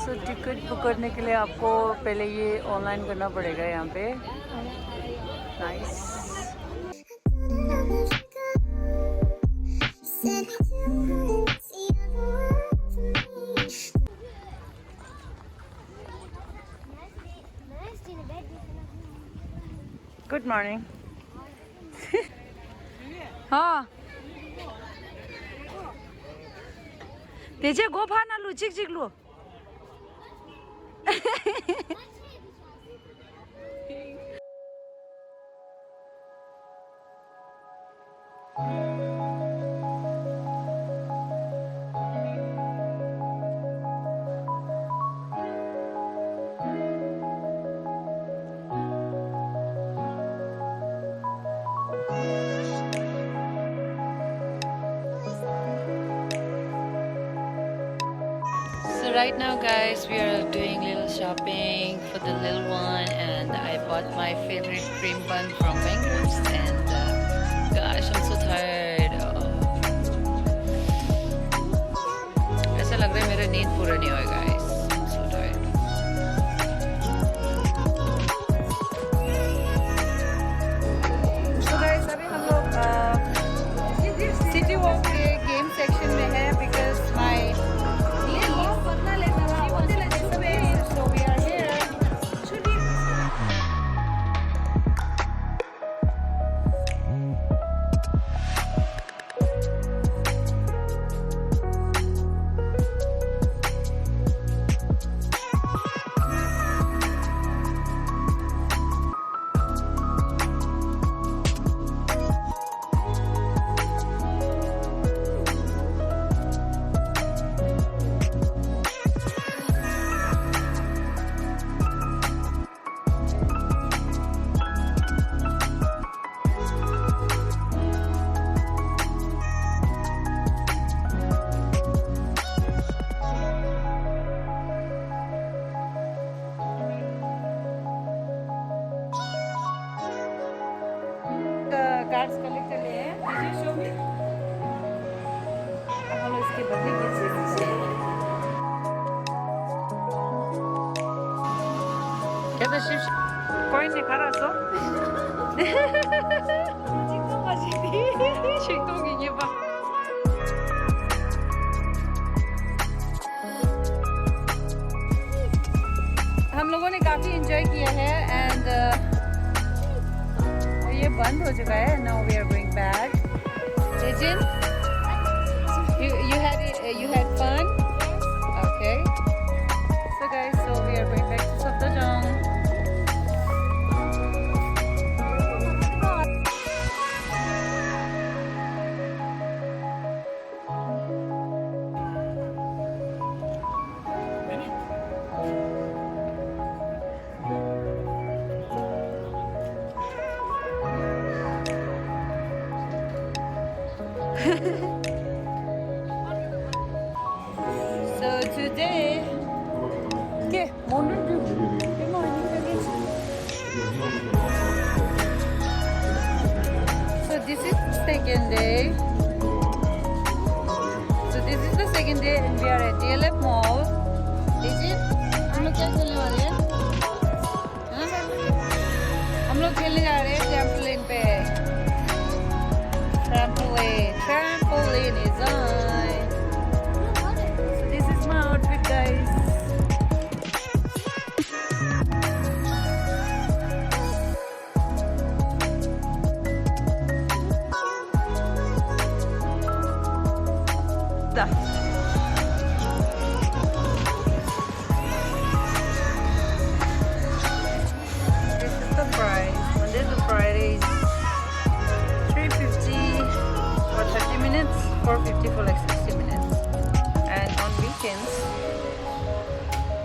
सो ticket book करने के लिए आपको पहले ये ऑनलाइन करना पड़ेगा यहाँ पे। नाइस। Good morning. हाँ तेजे गोफा ना लू चिक चिक लू। Right now guys, we are doing little shopping for the little one, and I bought my favorite cream bun from Banglers, and gosh, I'm so tired. ऐसा लग रहा है मेरा नींद पूरा नहीं होगा guys. I'm so tired. So guys, अभी हम लोग Citywalk के गेम सेक्शन में है because my so we are here. Cards collect कर लिए हैं। दीजिए शो में हम इसके बदले क्या तो शिव कोई नहीं खा रहा सो चिंतो मजी थी चिंतो की ये बात। हम लोगों ने काफी एंजॉय किया है एंड ये बंद हो चुका है। Now we are going back. Jin, you had fun? Okay. So guys, so we are going back to Sabdajong. So today, okay, so this is the second day. So this is the second day, and we are at DLF Mall. Is it? हम लोग क्या खेलने वाले हैं? हम लोग खेलने जा रहे हैं ट्रैम्पोलिन पे। Trampoline is on. So this is my outfit, guys. This is the price. Monday to Friday. 30 minutes, 450 for like 60 minutes, and on weekends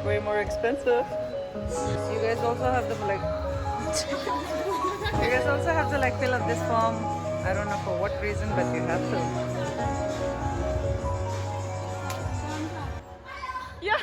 way more expensive. You guys also have to like you guys also have to like fill up this form. I don't know for what reason, but you have to. Yeah.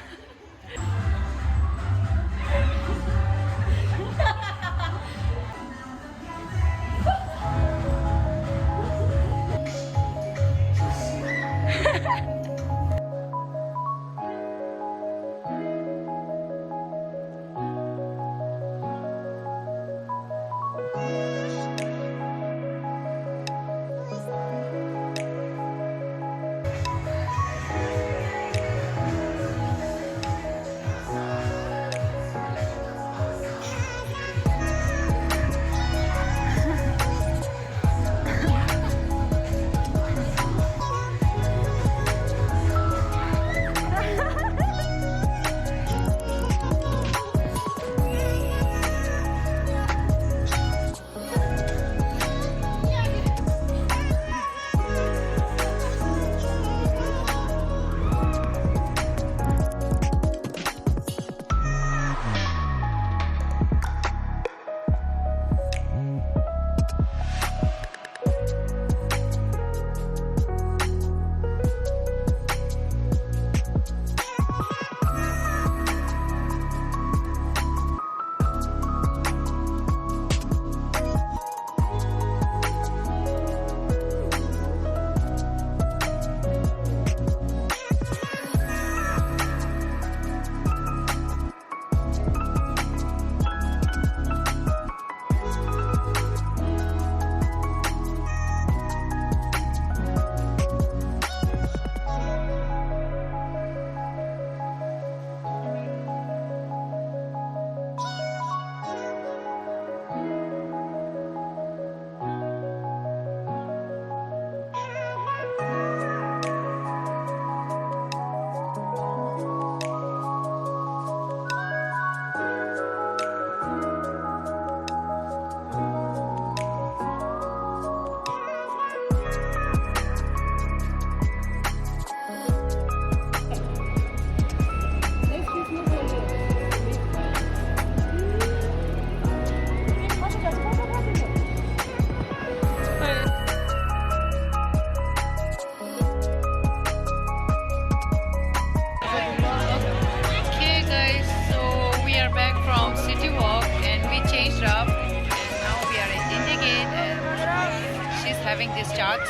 having this chaat.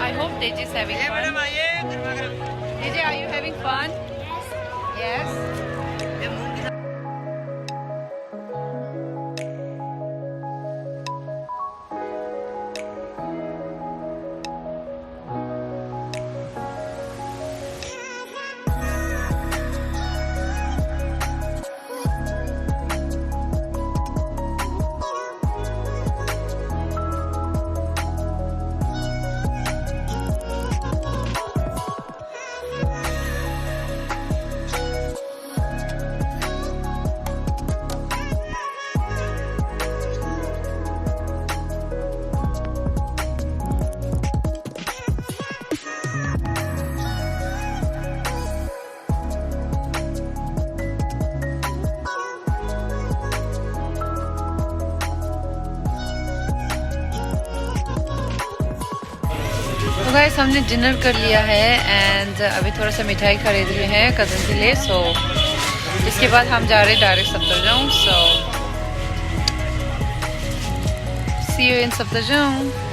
I hope Teji is having fun. Teji, are you having fun? Yes. तो guys हमने dinner कर लिया है and अभी थोड़ा सा मिठाई खरीद रहे हैं कज़न के लिए. सो इसके बाद हम जा रहे हैं direct सप्तरजंग. So C you in सप्तरजंग.